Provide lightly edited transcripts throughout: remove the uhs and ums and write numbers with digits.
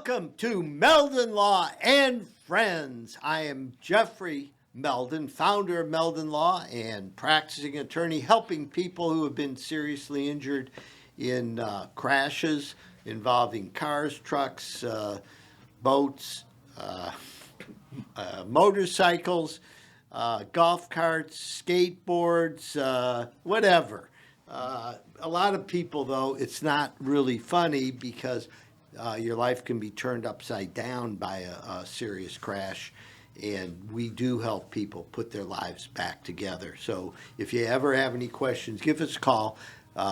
Welcome to Meldon Law and Friends. I am Jeffrey Meldon, founder of Meldon Law and practicing attorney, helping people who have been seriously injured in crashes involving cars, trucks, boats, motorcycles, golf carts, skateboards, whatever. A lot of people, though, it's not really funny because your life can be turned upside down by a serious crash, and we do help people put their lives back together. So if you ever have any questions, give us a call.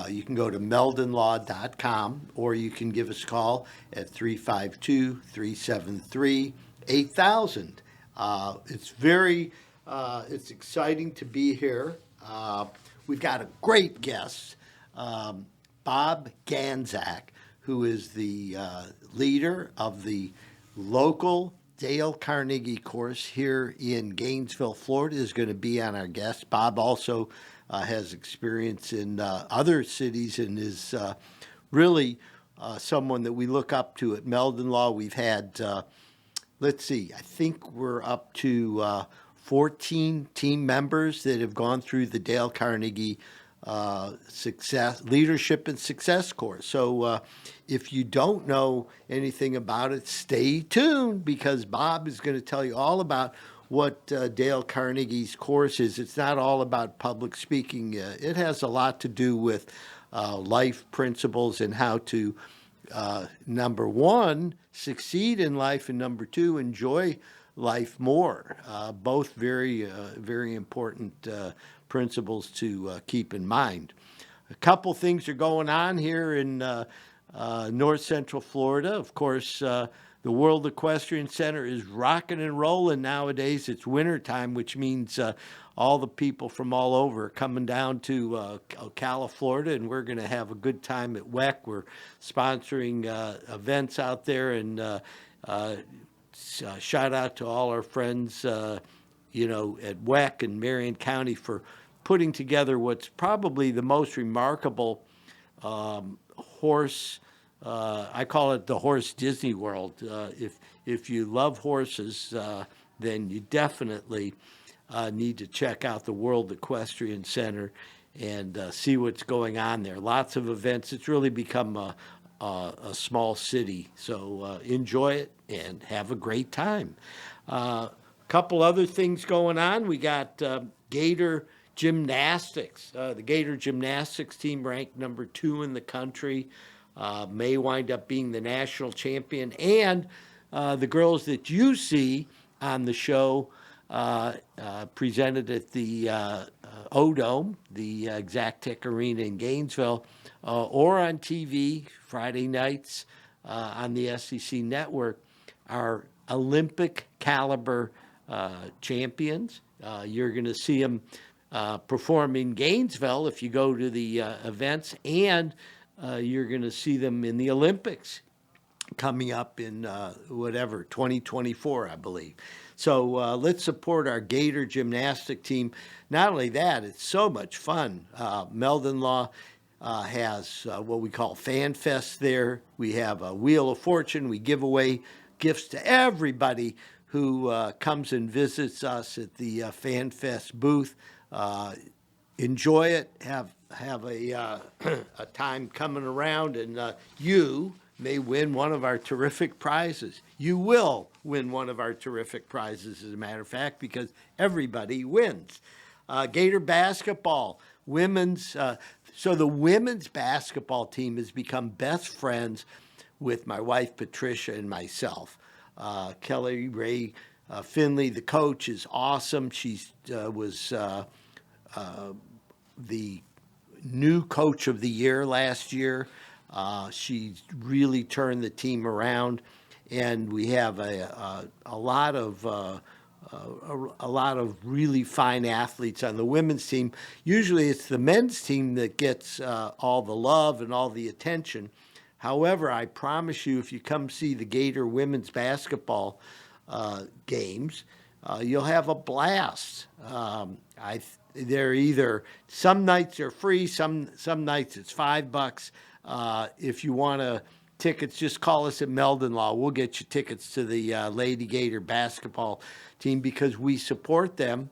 You can go to meldonlaw.com, or you can give us a call at 352-373-8000. It's exciting to be here. We've got a great guest, Bob Ganzak, who is the leader of the local Dale Carnegie course here in Gainesville, Florida, is going to be on our guest. Bob also has experience in other cities and is really someone that we look up to at Meldon Law. We've had, I think we're up to 14 team members that have gone through the Dale Carnegie Leadership and Success course. So if you don't know anything about it, stay tuned, because Bob is going to tell you all about what Dale Carnegie's course is. It's not all about public speaking. It has a lot to do with life principles and how to, number one, succeed in life, and number two, enjoy life more. Both very important principles to keep in mind. A couple things are going on here in North Central Florida. Of course, the World Equestrian Center is rocking and rolling nowadays. It's wintertime, which means all the people from all over are coming down to Ocala, Florida, and we're going to have a good time at WEC. We're sponsoring events out there, and shout out to all our friends, at WEC and Marion County for putting together what's probably the most remarkable horse. I call it the Horse Disney World. If you love horses, then you definitely need to check out the World Equestrian Center and see what's going on there. Lots of events. It's really become a small city. So enjoy it and have a great time. A couple other things going on. We got Gator Gymnastics. The Gator Gymnastics team ranked number 2 in the country. May wind up being the national champion. And the girls that you see on the show presented at the O-Dome, the Exactech Arena in Gainesville, or on TV Friday nights on the SEC network, are Olympic caliber champions. You're going to see them perform in Gainesville if you go to the events, and you're going to see them in the Olympics coming up in 2024, I believe. So let's support our Gator Gymnastic team. Not only that, it's so much fun. Meldon Law has what we call Fan Fest there. We have a Wheel of Fortune. We give away gifts to everybody who comes and visits us at the Fan Fest booth. Enjoy it. Have a time coming around, and you may win one of our terrific prizes. You will win one of our terrific prizes, as a matter of fact, because everybody wins. Gator basketball, women's. So the women's basketball team has become best friends with my wife, Patricia, and myself. Kelly Ray Finley, the coach, is awesome. She was the new coach of the year last year. She's really turned the team around, and we have a lot of really fine athletes on the women's team. Usually it's the men's team that gets all the love and all the attention. However, I promise you, if you come see the Gator women's basketball games, you'll have a blast. They're either, some nights are free, some nights it's $5. If you want to tickets, just call us at Meldon Law. We'll get you tickets to the Lady Gator basketball team because we support them.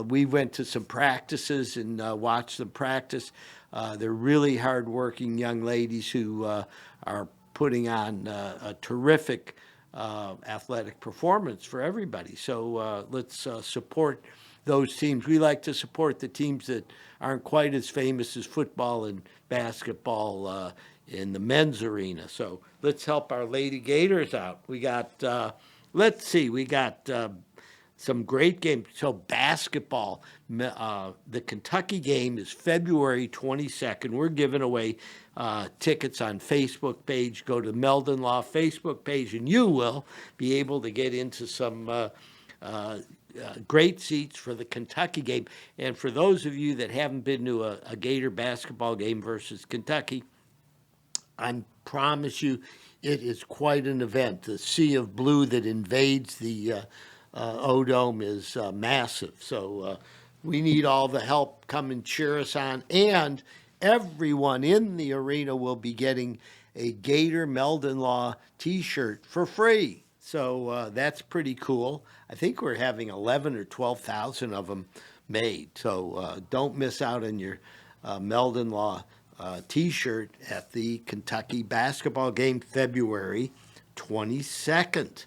We went to some practices and watched them practice. They're really hardworking young ladies who are putting on a terrific athletic performance for everybody. So let's support those teams. We like to support the teams that aren't quite as famous as football and basketball in the men's arena. So let's help our Lady Gators out. We got, some great games. So basketball, the Kentucky game is February 22nd. We're giving away tickets on Facebook page. Go to Meldon Law Facebook page, and you will be able to get into some great seats for the Kentucky game. And for those of you that haven't been to a Gator basketball game versus Kentucky, I promise you it is quite an event. The sea of blue that invades the O-Dome is massive. So we need all the help. Come and cheer us on. And everyone in the arena will be getting a Gator Meldon Law t-shirt for free. So that's pretty cool. I think we're having 11 or 12,000 of them made. So don't miss out on your Meldon Law t-shirt at the Kentucky basketball game, February 22nd.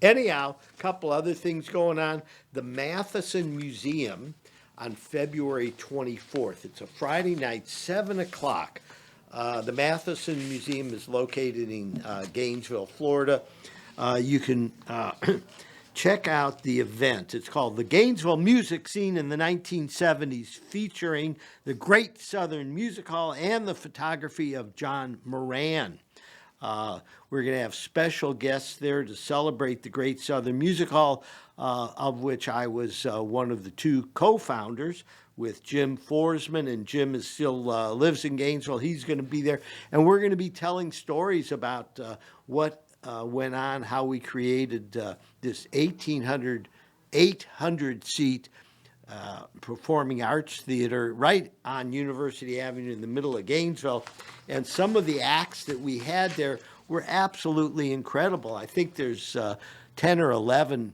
Anyhow, a couple other things going on. The Matheson Museum on February 24th. It's a Friday night, 7 o'clock. The Matheson Museum is located in Gainesville, Florida. You can check out the event. It's called The Gainesville Music Scene in the 1970s, featuring the Great Southern Music Hall and the photography of John Moran. We're going to have special guests there to celebrate the Great Southern Music Hall, of which I was one of the two co-founders with Jim Forsman, and Jim is still lives in Gainesville. He's going to be there, and we're going to be telling stories about what went on, how we created this 800-seat performing arts theater right on University Avenue in the middle of Gainesville. And some of the acts that we had there were absolutely incredible. I think there's 10 or 11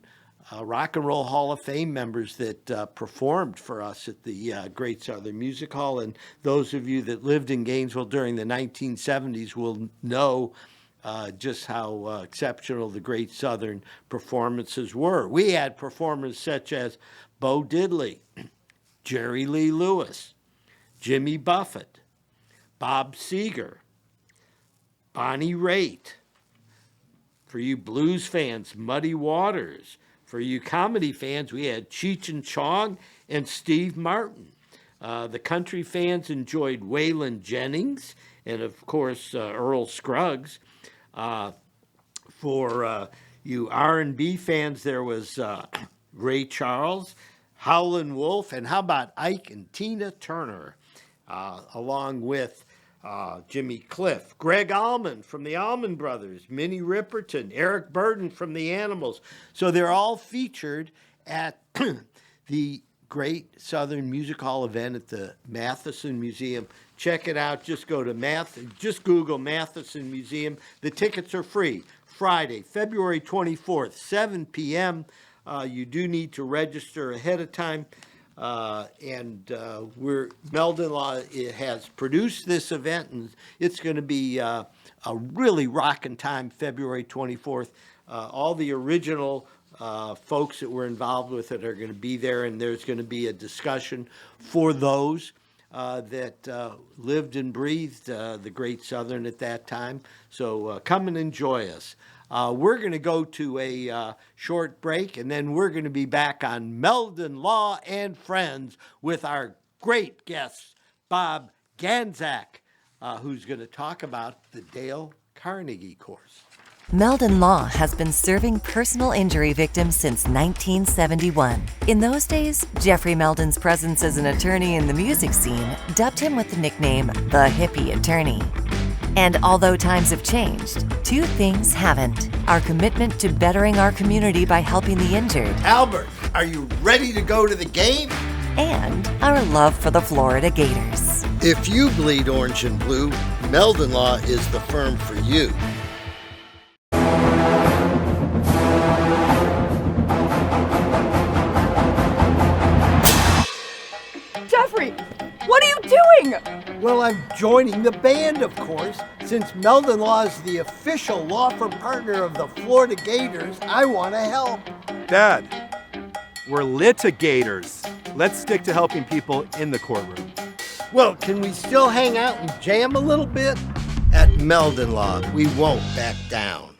Rock and Roll Hall of Fame members that performed for us at the Great Southern Music Hall. And those of you that lived in Gainesville during the 1970s will know just how exceptional the Great Southern performances were. We had performers such as Bo Diddley, Jerry Lee Lewis, Jimmy Buffett, Bob Seger, Bonnie Raitt. For you blues fans, Muddy Waters. For you comedy fans, we had Cheech and Chong and Steve Martin. The country fans enjoyed Waylon Jennings and, of course, Earl Scruggs. For you R&B fans, there was Ray Charles, Howlin' Wolf, and how about Ike and Tina Turner, along with Jimmy Cliff, Greg Allman from the Allman Brothers, Minnie Riperton, Eric Burden from the Animals. So they're all featured at the Great Southern Music Hall event at the Matheson Museum. Check it out. Just go to just Google Matheson Museum. The tickets are free. Friday, February 24th, 7 p.m. You do need to register ahead of time. Meldon Law has produced this event, and it's going to be a really rocking time, February 24th. All the original folks that were involved with it are going to be there, and there's going to be a discussion for those that lived and breathed the Great Southern at that time. So come and enjoy us. We're going to go to a short break, and then we're going to be back on Meldon Law and Friends with our great guest, Bob Ganzak, who's going to talk about the Dale Carnegie course. Meldon Law has been serving personal injury victims since 1971. In those days, Jeffrey Meldon's presence as an attorney in the music scene dubbed him with the nickname the Hippie Attorney. And although times have changed, two things haven't: our commitment to bettering our community by helping the injured, Albert, are you ready to go to the game? And our love for the Florida Gators. If you bleed orange and blue, Meldon Law is the firm for you. Jeffrey, what are you doing? Well, I'm joining the band, of course. Since Meldon Law is the official law firm partner of the Florida Gators, I want to help. Dad, we're litigators. Let's stick to helping people in the courtroom. Well, can we still hang out and jam a little bit? At Meldon Law, we won't back down.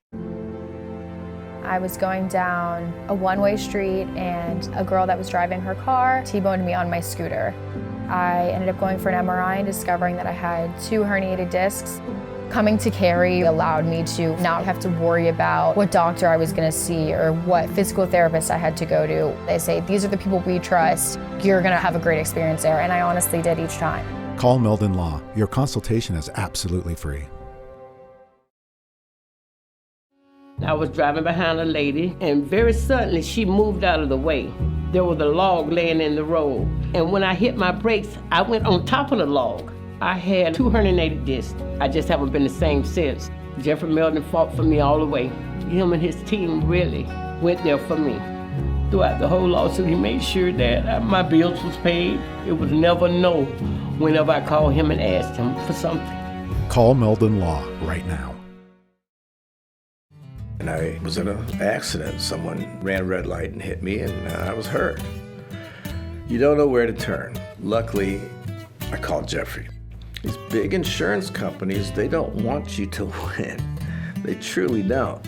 I was going down a one-way street and a girl that was driving her car T-boned me on my scooter. I ended up going for an MRI and discovering that I had 2 herniated discs. Coming to Cary allowed me to not have to worry about what doctor I was going to see or what physical therapist I had to go to. They say, these are the people we trust. You're going to have a great experience there, and I honestly did each time. Call Meldon Law. Your consultation is absolutely free. I was driving behind a lady, and very suddenly she moved out of the way. There was a log laying in the road, and when I hit my brakes, I went on top of the log. I had 2 herniated discs. I just haven't been the same since. Jeffrey Meldon fought for me all the way. Him and his team really went there for me. Throughout the whole lawsuit, he made sure that my bills was paid. It was never no whenever I called him and asked him for something. Call Meldon Law right now. And I was in an accident. Someone ran a red light and hit me, and I was hurt. You don't know where to turn. Luckily, I called Jeffrey. These big insurance companies, they don't want you to win. They truly don't.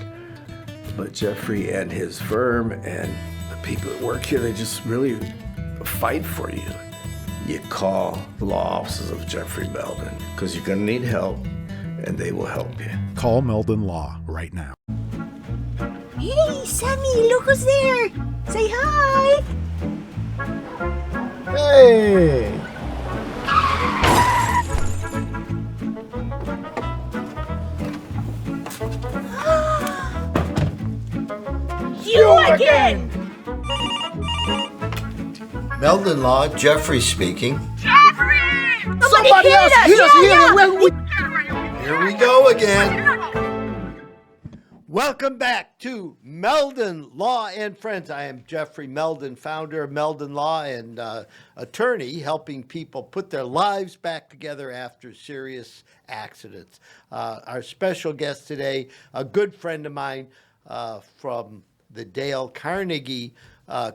But Jeffrey and his firm and the people that work here, they just really fight for you. You call the law offices of Jeffrey Meldon because you're going to need help, and they will help you. Call Meldon Law right now. Hey, Sammy, look who's there. Say hi. Hey! You again! Meldon Law, Jeffrey speaking. Jeffrey! Somebody else hit us here! Here we go again. Welcome back to Meldon Law and Friends. I am Jeffrey Meldon, founder of Meldon Law and attorney, helping people put their lives back together after serious accidents. Our special guest today, a good friend of mine from the Dale Carnegie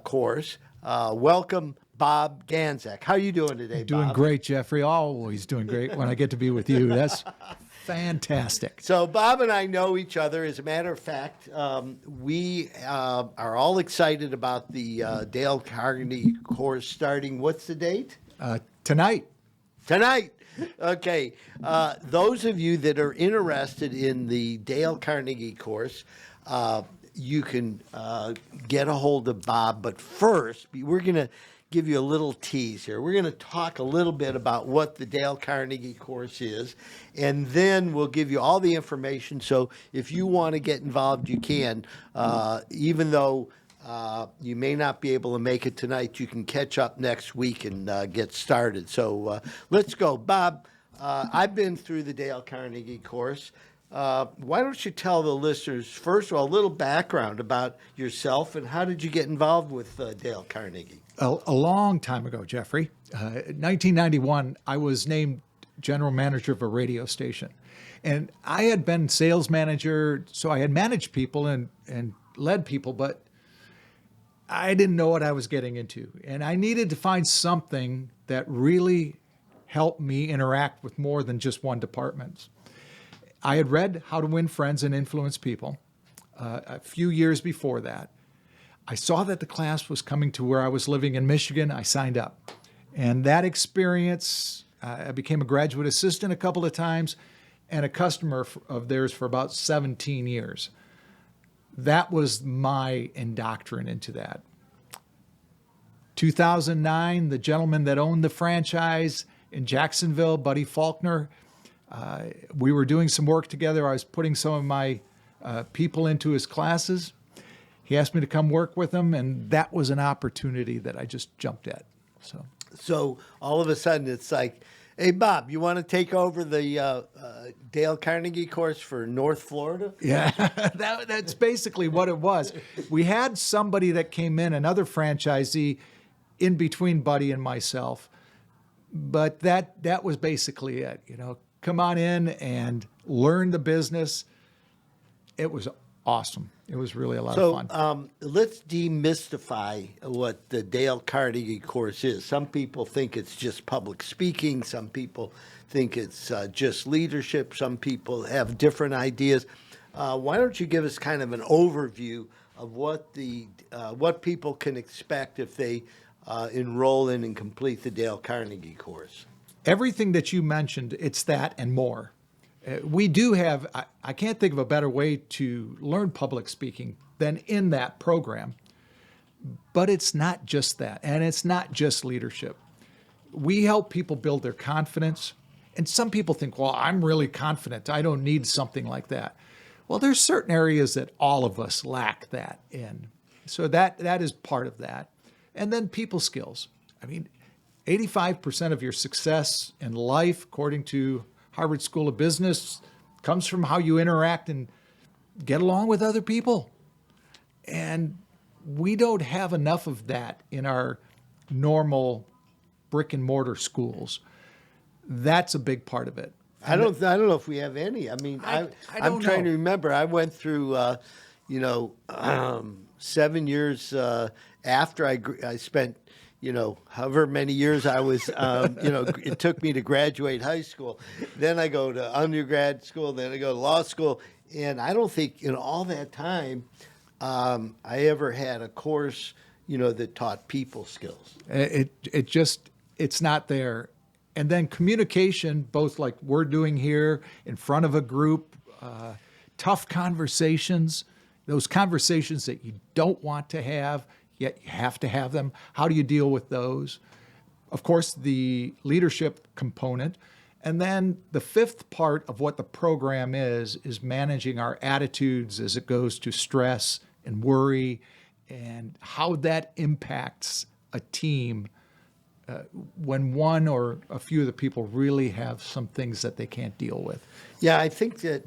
course. Welcome, Bob Ganzak. How are you doing today, Bob? Doing great, Jeffrey. Always doing great when I get to be with you. That's fantastic. So Bob and I know each other. As a matter of fact, we are all excited about the Dale Carnegie course starting. What's the date? Tonight. Tonight. Okay. Those of you that are interested in the Dale Carnegie course, you can get a hold of Bob. But first, we're going to give you a little tease here. We're going to talk a little bit about what the Dale Carnegie course is, and then we'll give you all the information. So if you want to get involved, you can. Even though you may not be able to make it tonight, you can catch up next week and get started. So let's go. Bob, I've been through the Dale Carnegie course. Why don't you tell the listeners, first of all, a little background about yourself and how did you get involved with Dale Carnegie? A long time ago, Jeffrey. 1991, I was named general manager of a radio station. And I had been sales manager, so I had managed people and led people, but I didn't know what I was getting into. And I needed to find something that really helped me interact with more than just one department. I had read How to Win Friends and Influence People a few years before that. I saw that the class was coming to where I was living in Michigan. I signed up. And that experience, I became a graduate assistant a couple of times and a customer of theirs for about 17 years. That was my indoctrination into that. 2009, the gentleman that owned the franchise in Jacksonville, Buddy Faulkner, we were doing some work together. I was putting some of my people into his classes. He asked me to come work with him, and that was an opportunity that I just jumped at. So all of a sudden, it's like Hey, Bob, you want to take over the Dale Carnegie course for North Florida? Yeah, that's basically what it was. We had somebody that came in, another franchisee, in between Buddy and myself, but that was basically it. Come on in and learn the business. It was awesome. It was really a lot of fun. Let's demystify what the Dale Carnegie course is. Some people think it's just public speaking. Some people think it's just leadership. Some people have different ideas. Why don't you give us kind of an overview of what people can expect if they enroll in and complete the Dale Carnegie course? Everything that you mentioned, it's that and more. We do have, I can't think of a better way to learn public speaking than in that program. But it's not just that, and it's not just leadership. We help people build their confidence. And some people think, well, I'm really confident. I don't need something like that. Well, there's certain areas that all of us lack that in. So that is part of that. And then people skills. I mean, 85% of your success in life, according to Harvard School of Business, comes from how you interact and get along with other people. And we don't have enough of that in our normal brick and mortar schools. That's a big part of it. I don't know if we have any. I mean, I'm trying to remember. I went through, 7 years after I spent, however many years I was, it took me to graduate high school. Then I go to undergrad school. Then I go to law school. And I don't think in all that time I ever had a course, that taught people skills. It's not there. And then communication, both like we're doing here in front of a group, tough conversations, those conversations that you don't want to have, yet you have to have them. How do you deal with those? Of course, the leadership component. And then the fifth part of what the program is managing our attitudes as it goes to stress and worry and how that impacts a team when one or a few of the people really have some things that they can't deal with. Yeah, I think that,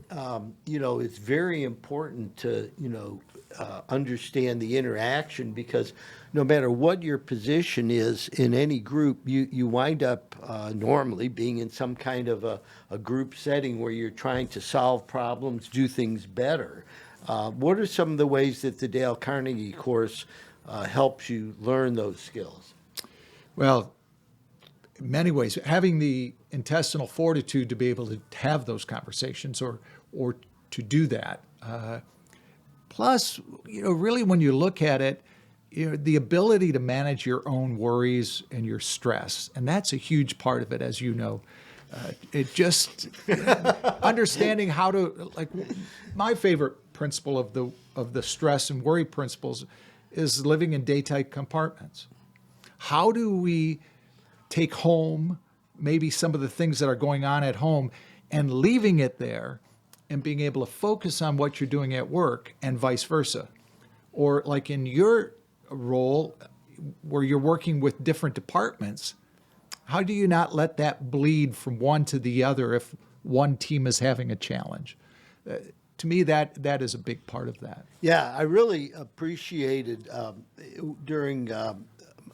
it's very important to, understand the interaction, because no matter what your position is in any group, you wind up normally being in some kind of a group setting where you're trying to solve problems, do things better. What are some of the ways that the Dale Carnegie course helps you learn those skills? Well, in many ways, having the intestinal fortitude to be able to have those conversations or to do that. Plus, really when you look at it, the ability to manage your own worries and your stress, and that's a huge part of it, as you know. It just understanding how to, like, my favorite principle of the stress and worry principles is living in daytight compartments. How do we take home maybe some of the things that are going on at home and leaving it there and being able to focus on what you're doing at work and vice versa? Or like in your role where you're working with different departments, how do you not let that bleed from one to the other if one team is having a challenge? To me, that is a big part of that. Yeah, I really appreciated during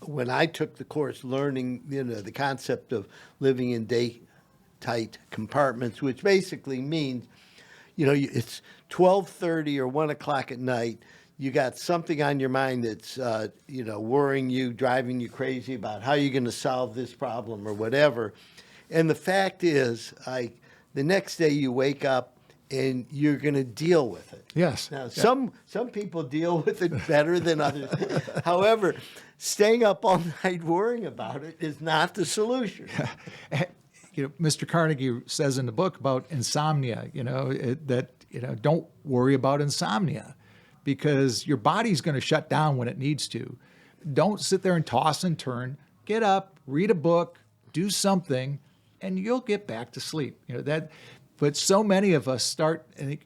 when I took the course, learning the concept of living in day-tight compartments, which basically means it's 12:30 or 1 o'clock at night. You got something on your mind that's worrying you, driving you crazy about how you're going to solve this problem or whatever. And the fact is, the next day you wake up and you're going to deal with it. Yes. Now, some people deal with it better than others. However, staying up all night worrying about it is not the solution. Mr. Carnegie says in the book about insomnia, don't worry about insomnia because your body's going to shut down when it needs to. Don't sit there and toss and turn. Get up, read a book, do something, and you'll get back to sleep. But so many of us start and think,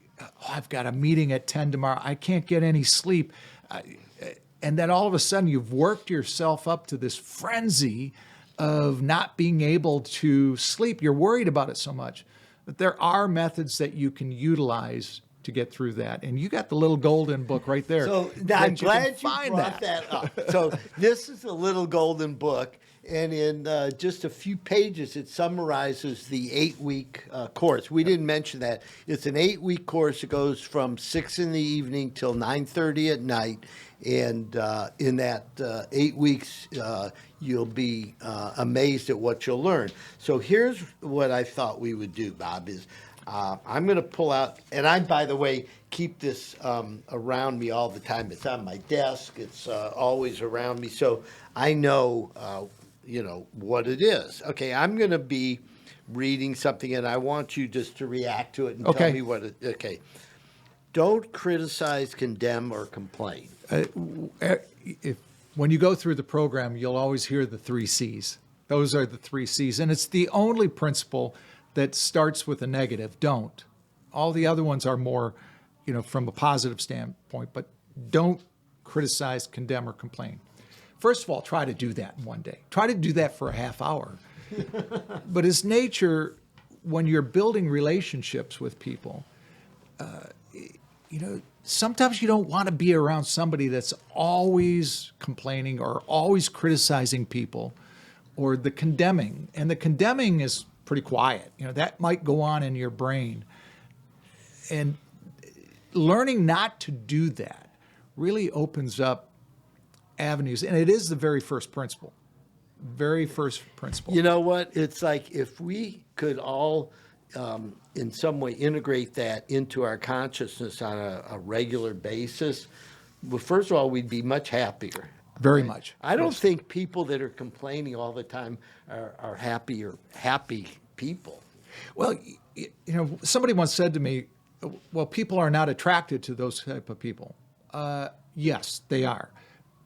I've got a meeting at 10 tomorrow. I can't get any sleep. And then all of a sudden you've worked yourself up to this frenzy of not being able to sleep. You're worried about it so much. But there are methods that you can utilize to get through that. And you got the little golden book right there. So now I'm glad you find brought that up. So this is a little golden book, and in just a few pages, it summarizes the 8-week course. We didn't mention that. It's an 8-week course. It goes from 6 in the evening till 9:30 at night. And in that 8 weeks, you'll be amazed at what you'll learn. So here's what I thought we would do, Bob, is I'm going to pull out, and I, by the way, keep this around me all the time. It's on my desk. It's always around me. So I know, what it is. Okay, I'm going to be reading something, and I want you just to react to it and tell me what it, okay. Don't criticize, condemn, or complain. When you go through the program, you'll always hear the 3 C's. Those are the 3 C's. And it's the only principle that starts with a negative. Don't. All the other ones are more, from a positive standpoint, but don't criticize, condemn, or complain. First of all, try to do that in one day. Try to do that for a half hour. But as nature, when you're building relationships with people, sometimes you don't want to be around somebody that's always complaining or always criticizing people, or the condemning. And the condemning is pretty quiet. That might go on in your brain. And learning not to do that really opens up avenues. And it is the very first principle. Very first principle. You know what? It's like if we could all in some way integrate that into our consciousness on a regular basis, well, first of all, we'd be much happier. Very much. I don't think people that are complaining all the time are happy people. Well, somebody once said to me, well, people are not attracted to those type of people. Yes, they are.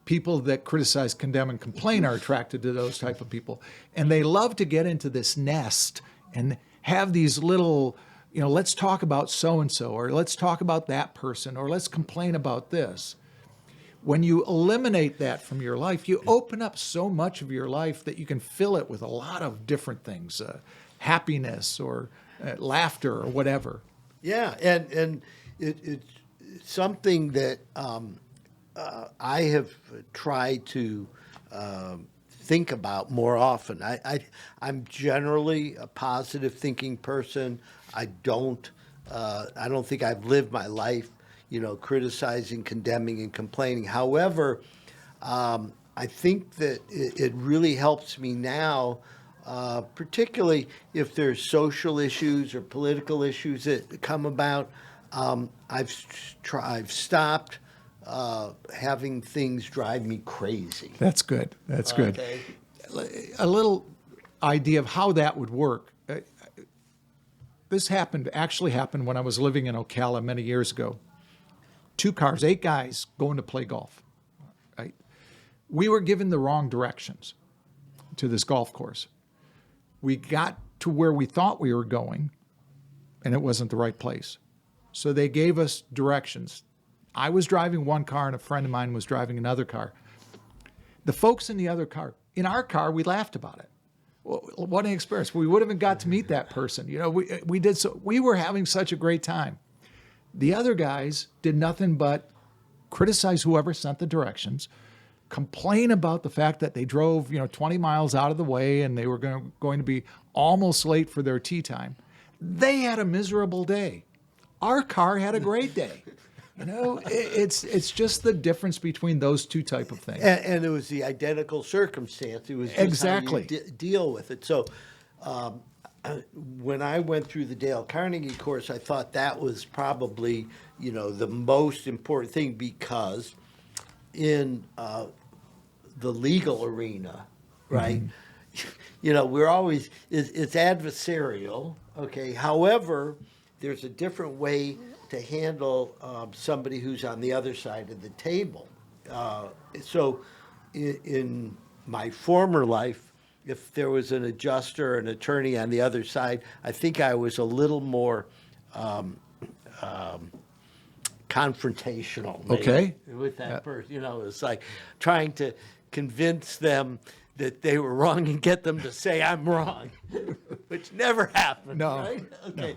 People that criticize, condemn, and complain are attracted to those type of people. And they love to get into this nest and have these little, let's talk about so-and-so, or let's talk about that person, or let's complain about this. When you eliminate that from your life, you open up so much of your life that you can fill it with a lot of different things, happiness or laughter or whatever. Yeah, and it's something that I have tried to think about more often. I'm generally a positive thinking person. I don't think I've lived my life, criticizing, condemning, and complaining. However, I think that it really helps me now, particularly if there's social issues or political issues that come about. I've stopped having things drive me crazy. That's good. That's good. Okay. A little idea of how that would work. This actually happened when I was living in Ocala many years ago. 2 cars, 8 guys going to play golf. Right? We were given the wrong directions to this golf course. We got to where we thought we were going, and it wasn't the right place. So they gave us directions. I was driving one car, and a friend of mine was driving another car. The folks in the other car, in our car, we laughed about it. Well, what an experience. We would have got to meet that person. We were having such a great time. The other guys did nothing but criticize whoever sent the directions, complain about the fact that they drove, 20 miles out of the way and they were going to be almost late for their tee time. They had a miserable day. Our car had a great day. It's just the difference between those two type of things. And it was the identical circumstance. It was just exactly how you deal with it. So when I went through the Dale Carnegie course, I thought that was probably, the most important thing, because in the legal arena, right? Mm-hmm. We're always, it's adversarial, okay? However, there's a different way to handle somebody who's on the other side of the table. So in my former life, if there was an adjuster or an attorney on the other side, I think I was a little more confrontational, maybe, okay, with that person. It's like trying to convince them that they were wrong and get them to say I'm wrong, which never happened. No, Right? Okay. no.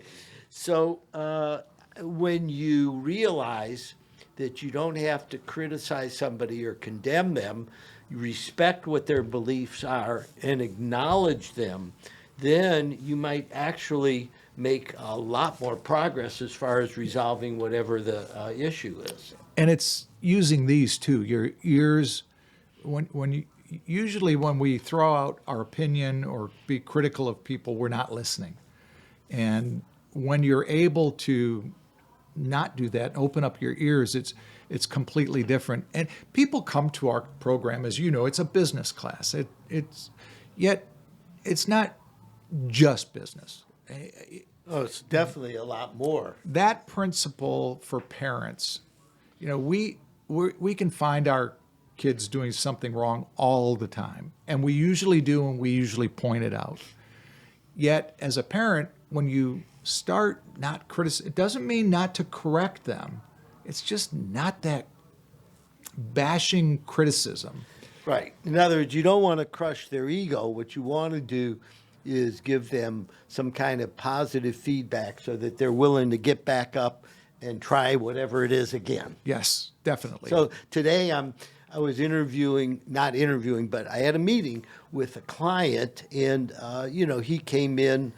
So when you realize that you don't have to criticize somebody or condemn them, you respect what their beliefs are and acknowledge them, then you might actually make a lot more progress as far as resolving whatever the issue is. And it's using these too. Your ears, usually when we throw out our opinion or be critical of people, we're not listening. And when you're able to not do that, open up your ears, it's completely different. And people come to our program, as you know, it's a business class. Yet it's not just business. Oh, it's definitely a lot more. That principle for parents, we can find our kids doing something wrong all the time, and we usually do, and we usually point it out. Yet, as a parent, when you start not criticizing, it doesn't mean not to correct them. It's just not that bashing criticism. Right. In other words, you don't want to crush their ego. What you want to do is give them some kind of positive feedback so that they're willing to get back up and try whatever it is again. Yes, definitely. So today I was not interviewing, but I had a meeting with a client, and he came in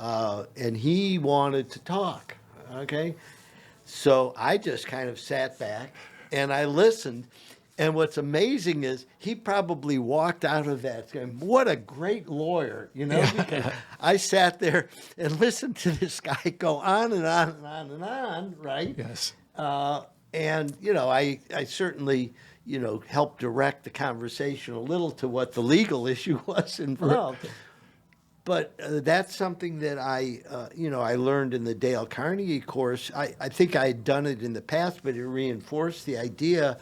and he wanted to talk. Okay, so I just kind of sat back and I listened. And what's amazing is he probably walked out of that saying, what a great lawyer, because I sat there and listened to this guy go on and on and on and on, right? Yes. And I certainly, helped direct the conversation a little to what the legal issue was involved. But that's something that I learned in the Dale Carnegie course. I think I had done it in the past, but it reinforced the idea.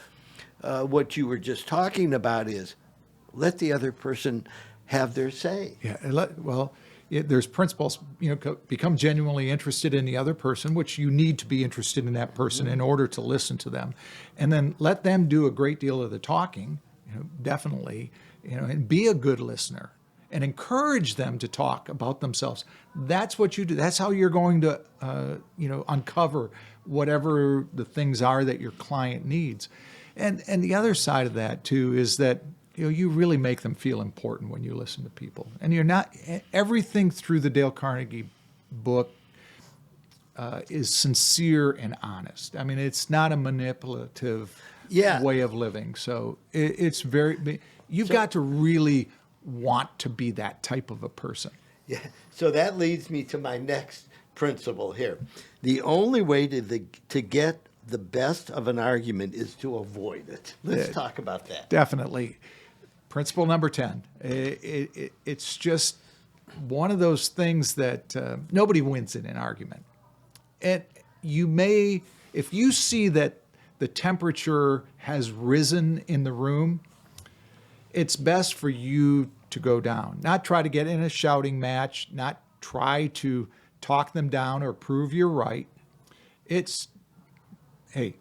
What you were just talking about is let the other person have their say. Yeah. There's principles, become genuinely interested in the other person, which you need to be interested in that person in order to listen to them. And then let them do a great deal of the talking, definitely, and be a good listener and encourage them to talk about themselves. That's what you do. That's how you're going to, uncover whatever the things are that your client needs. And the other side of that too is that you really make them feel important when you listen to people. And you're not everything through the Dale Carnegie book is sincere and honest. I mean, it's not a manipulative way of living. So it's you've got to really want to be that type of a person. Yeah. So that leads me to my next principle here. The only way to get the best of an argument is to avoid it. Let's talk about that. Definitely. Principle number 10. It's just one of those things that nobody wins in an argument. And if you see that the temperature has risen in the room, it's best for you to go down. Not try to get in a shouting match, not try to talk them down or prove you're right. It's, hey,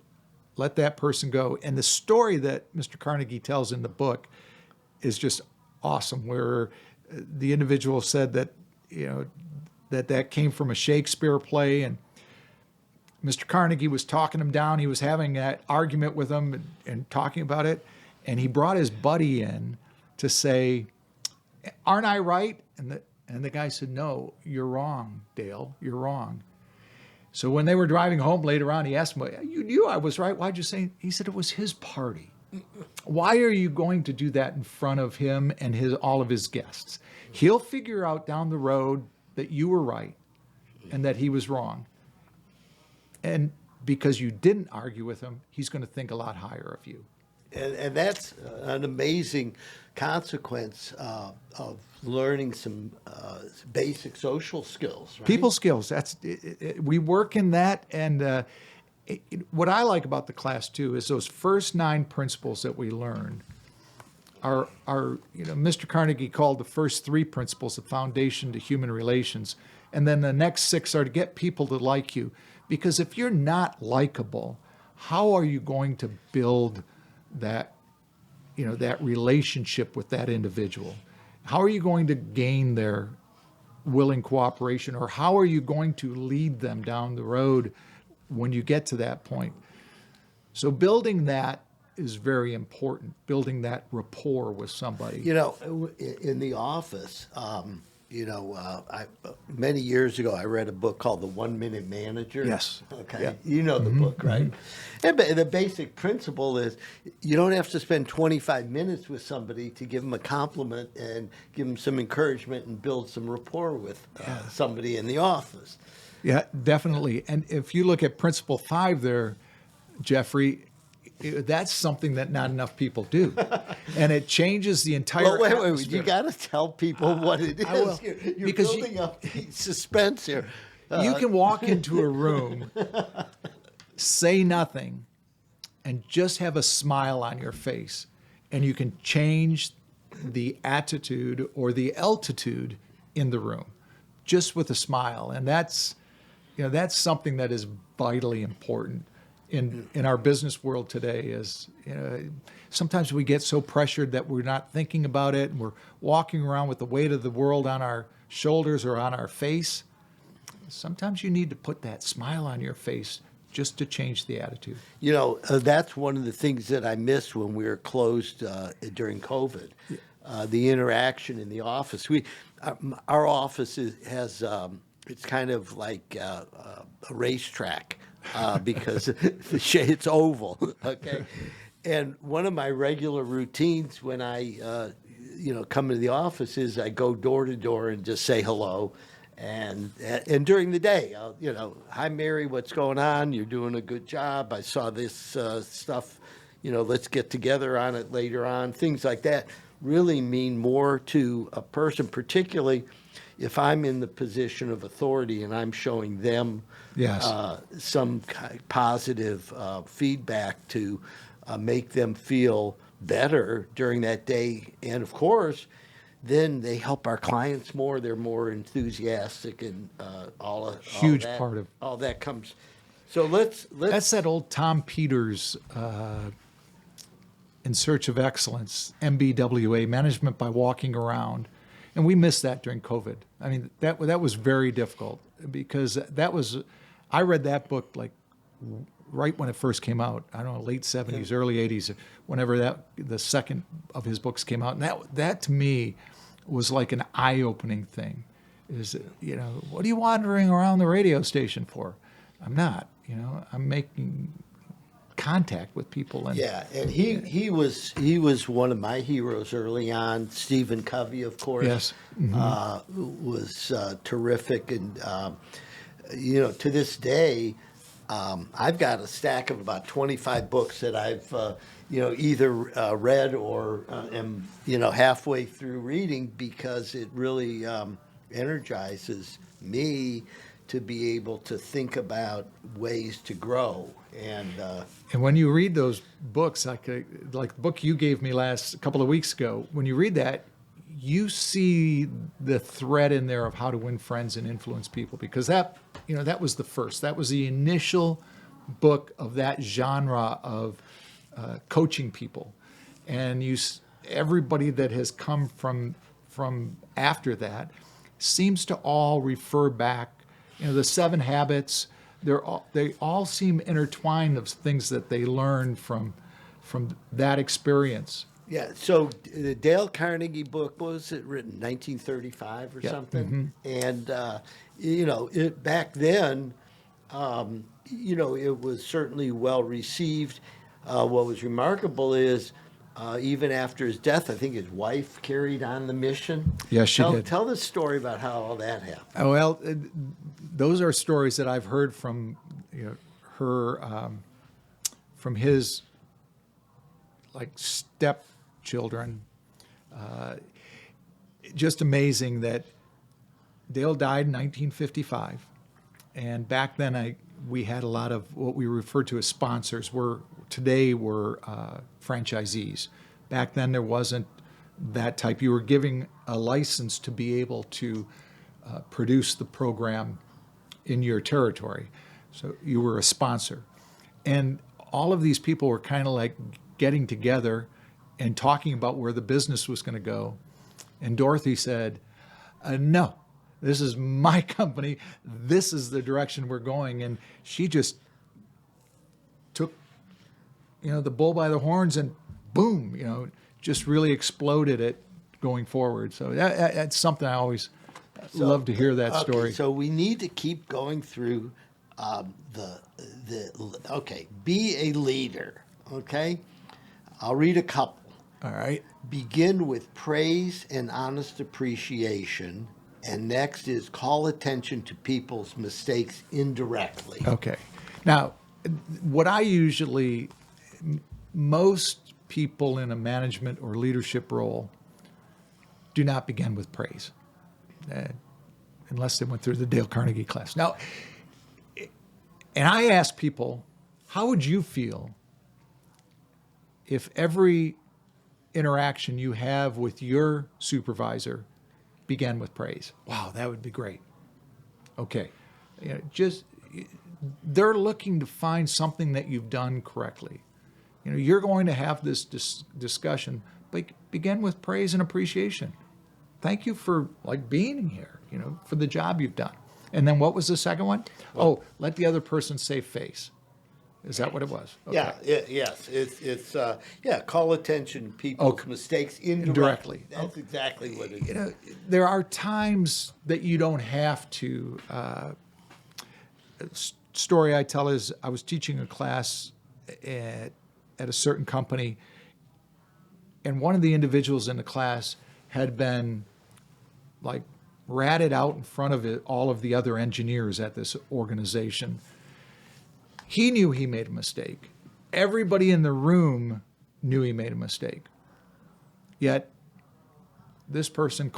let that person go. And the story that Mr. Carnegie tells in the book is just awesome, where the individual said that, that came from a Shakespeare play, and Mr. Carnegie was talking him down. He was having that argument with him and talking about it. And he brought his buddy in to say, aren't I right? And the guy said, no, you're wrong, Dale, you're wrong. So when they were driving home later on, he asked him, you knew I was right. Why'd you say? He said, it was his party. Why are you going to do that in front of him and all of his guests? He'll figure out down the road that you were right and that he was wrong. And because you didn't argue with him, he's going to think a lot higher of you. And that's an amazing consequence of learning some basic social skills, right? People skills. We work in that. And what I like about the class, too, is those first 9 principles that we learn are Mr. Carnegie called the first 3 principles the foundation to human relations. And then the next 6 are to get people to like you. Because if you're not likable, how are you going to build that that relationship with that individual? How are you going to gain their willing cooperation, or how are you going to lead them down the road when you get to that point? So building that is very important, building that rapport with somebody. In the office, many years ago, I read a book called The 1 Minute Manager. Yes. Okay. Yeah. You know the book, right? And the basic principle is you don't have to spend 25 minutes with somebody to give them a compliment and give them some encouragement and build some rapport with somebody in the office. Yeah, definitely. And if you look at Principle 5 there, Jeffrey, that's something that not enough people do. And it changes the entire Well, wait. atmosphere. You got to tell people what it is. I will. You're Because building up the suspense here. You can walk into a room, say nothing, and just have a smile on your face, and you can change the attitude or the altitude in the room just with a smile. And that's something that is vitally important in our business world today. Is sometimes we get so pressured that we're not thinking about it, and we're walking around with the weight of the world on our shoulders or on our face. Sometimes you need to put that smile on your face just to change the attitude. That's one of the things that I missed when we were closed during COVID. The interaction in the office. Our office has it's kind of like a racetrack because it's oval. Okay, and one of my regular routines when I come into the office is I go door to door and just say hello. And during the day, I'll, hi, Mary, what's going on? You're doing a good job. I saw this stuff, let's get together on it later on. Things like that really mean more to a person, particularly if I'm in the position of authority and I'm showing them some positive feedback to make them feel better during that day. And of course, then they help our clients more. They're more enthusiastic, and all that comes. So let's. That's that old Tom Peters, In Search of Excellence, MBWA, Management by Walking Around, and we missed that during COVID. I mean, that was very difficult because I read that book like right when it first came out. I don't know, late 70s, early 80s, whenever the second of his books came out, and that to me was like an eye-opening thing. Is, what are you wandering around the radio station for? I'm not, I'm making contact with people. And he was one of my heroes early on. Stephen Covey, of course, yes. Was terrific. And, to this day, I've got a stack of about 25 books that I've either read or am halfway through reading because it really energizes me to be able to think about ways to grow. And when you read those books, like the book you gave me a couple of weeks ago, when you read that, you see the thread in there of how to win friends and influence people, because that was that was the initial book of that genre of coaching people. And everybody that has come from after that seems to all refer back, the 7 habits, they all seem intertwined of things that they learned from that experience. Yeah, so the Dale Carnegie book, was it written 1935 or something? And, back then, it was certainly well received. What was remarkable is even after his death, I think his wife carried on the mission. Yes, she did. Tell the story about how all that happened. Oh, well, those are stories that I've heard from her, from his stepchildren. Just amazing that Dale died in 1955, and back then we had a lot of what we refer to as sponsors. Today we're franchisees. Back then there wasn't that type. You were giving a license to be able to produce the program in your territory. So you were a sponsor. And all of these people were kind of like getting together and talking about where the business was going to go. And Dorothy said, no, this is my company. This is the direction we're going. And she just took, the bull by the horns and boom, just really exploded it going forward. So that's something I always love to hear that story. So we need to keep going through be a leader, okay? I'll read a couple. All right. Begin with praise and honest appreciation. And next is call attention to people's mistakes indirectly. Okay. Now, what I usually, most people in a management or leadership role do not begin with praise, unless they went through the Dale Carnegie class. Now, and I ask people, how would you feel if every interaction you have with your supervisor began with praise? Wow, that would be great. Okay. They're looking to find something that you've done correctly. You're going to have this discussion, but begin with praise and appreciation. Thank you for being here, for the job you've done. And then what was the second one? Let the other person save face. Is that what it was? Okay. Yes. It's call attention to people's mistakes indirectly. That's exactly what it is. There are times that you don't have to. Story I tell is I was teaching a class at a certain company, and one of the individuals in the class had been ratted out in front of all of the other engineers at this organization. He knew he made a mistake. Everybody in the room knew he made a mistake. Yet this person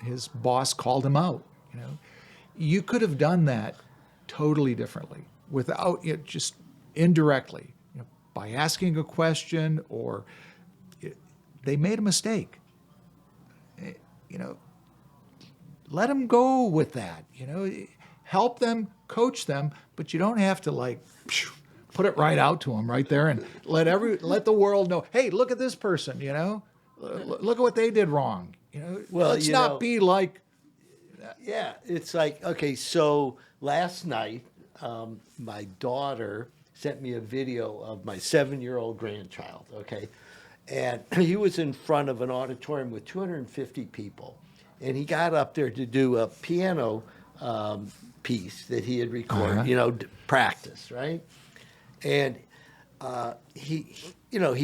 his boss called him out. You could have done that totally differently without just indirectly, by asking a question or they made a mistake. Let them go with that, help them, coach them, but you don't have to put it right out to them right there and let the world know, hey, look at this person, look at what they did wrong. Let's not be like. Yeah, it's okay, so last night, my daughter sent me a video of my 7-year-old grandchild, okay? And he was in front of an auditorium with 250 people. And he got up there to do a piano piece that he had recorded, practice, right? And he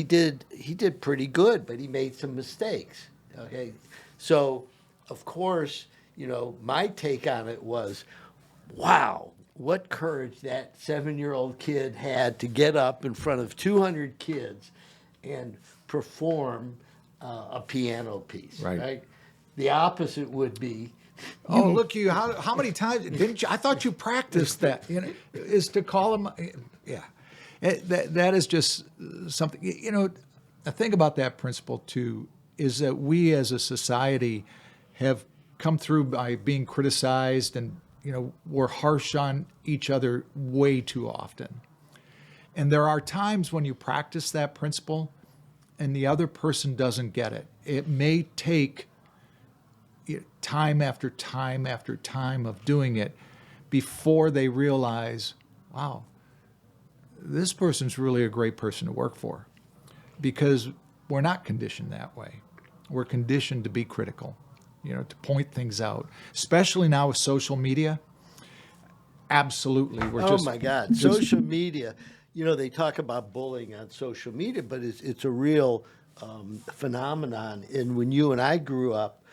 did pretty good, but he made some mistakes, okay? So, of course, my take on it was, wow, what courage that 7-year-old kid had to get up in front of 200 kids and perform a piano piece, right? The opposite would be, oh, look, how many times didn't you? I thought you practiced that. Is to call them, yeah. That is just something. The thing about that principle too is that we as a society have come through by being criticized, and we're harsh on each other way too often. And there are times when you practice that principle, and the other person doesn't get it. It may take time after time after time of doing it before they realize, wow, this person's really a great person to work for, because we're not conditioned that way. We're conditioned to be critical, to point things out, especially now with social media. Absolutely. Oh my God, social media. They talk about bullying on social media, but it's a real phenomenon. And when you and I grew up,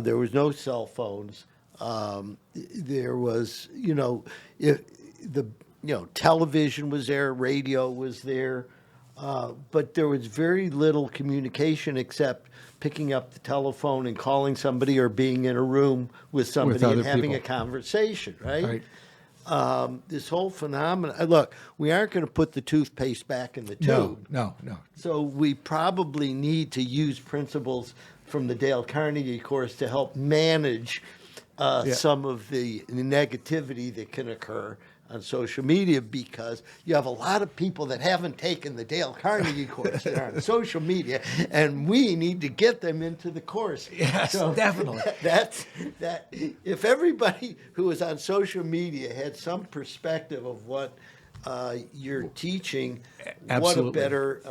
there was no cell phones. There was, television was there, radio was there, but there was very little communication except picking up the telephone and calling somebody or being in a room with somebody and having a conversation, right? This whole phenomenon. Look, we aren't going to put the toothpaste back in the tube. No. So we probably need to use principles from the Dale Carnegie course to help manage some of the negativity that can occur on social media, because you have a lot of people that haven't taken the Dale Carnegie course that are on social media, and we need to get them into the course. Yes, definitely. That if everybody who is on social media had some perspective of what you're teaching, Absolutely. what a better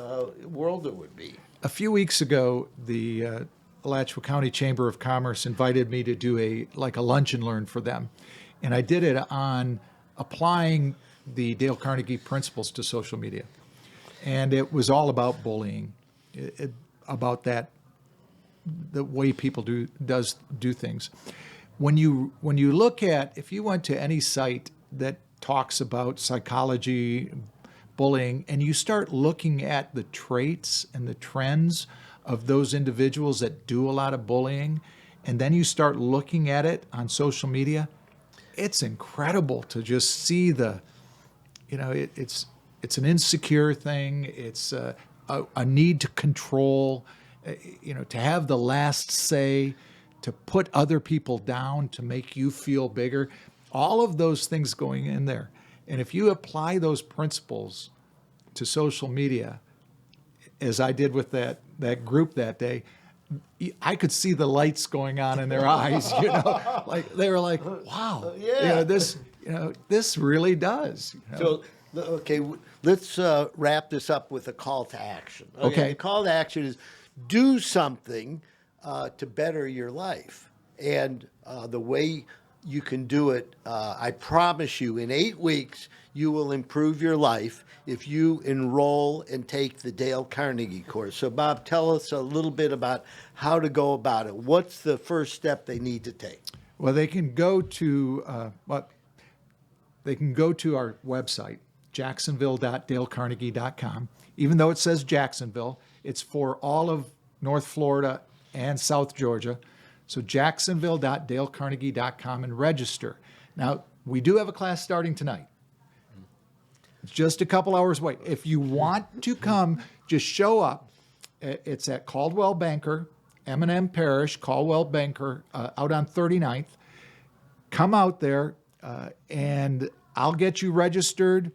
world it would be. A few weeks ago, the Alachua County Chamber of Commerce invited me to do a lunch and learn for them. And I did it on applying the Dale Carnegie principles to social media. And it was all about bullying, about that, the way people do things. When you look at, if you went to any site that talks about psychology, bullying, and you start looking at the traits and the trends of those individuals that do a lot of bullying, and then you start looking at it on social media, it's incredible to just see it's an insecure thing. It's a need to control, to have the last say, to put other people down, to make you feel bigger. All of those things going in there. And if you apply those principles to social media, as I did with that group that day, I could see the lights going on in their eyes, like they were like, wow, this really does. So, okay, let's wrap this up with a call to action. Okay. The call to action is do something to better your life. And the way you can do it, I promise you, in 8 weeks, you will improve your life if you enroll and take the Dale Carnegie course. So, Bob, tell us a little bit about how to go about it. What's the first step they need to take? Well, they can go to our website, jacksonville.dalecarnegie.com. Even though it says Jacksonville, it's for all of North Florida and South Georgia. So jacksonville.dalecarnegie.com and register. Now, we do have a class starting tonight. It's just a couple hours away. If you want to come, just show up. It's at Caldwell Banker, M&M Parish, Caldwell Banker, out on 39th. Come out there, and I'll get you registered.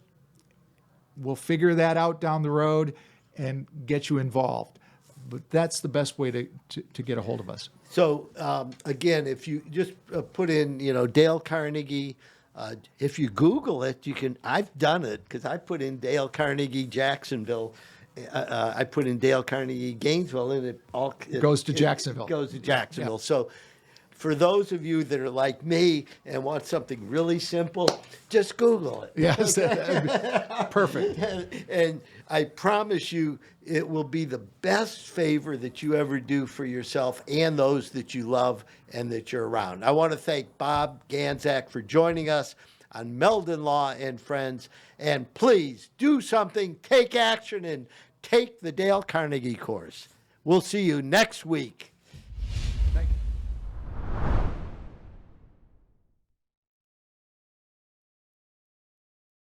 We'll figure that out down the road and get you involved. But that's the best way to get a hold of us. So, again, if you just put in, Dale Carnegie, if you Google it, you can, I've done it because I put in Dale Carnegie Jacksonville. I put in Dale Carnegie Gainesville, and it goes to Jacksonville. It goes to Jacksonville. Yeah. So, for those of you that are like me and want something really simple, just Google it. Yes, perfect. And I promise you, it will be the best favor that you ever do for yourself and those that you love and that you're around. I want to thank Bob Ganzak for joining us on Meldon Law and Friends. And please do something, take action, and take the Dale Carnegie course. We'll see you next week.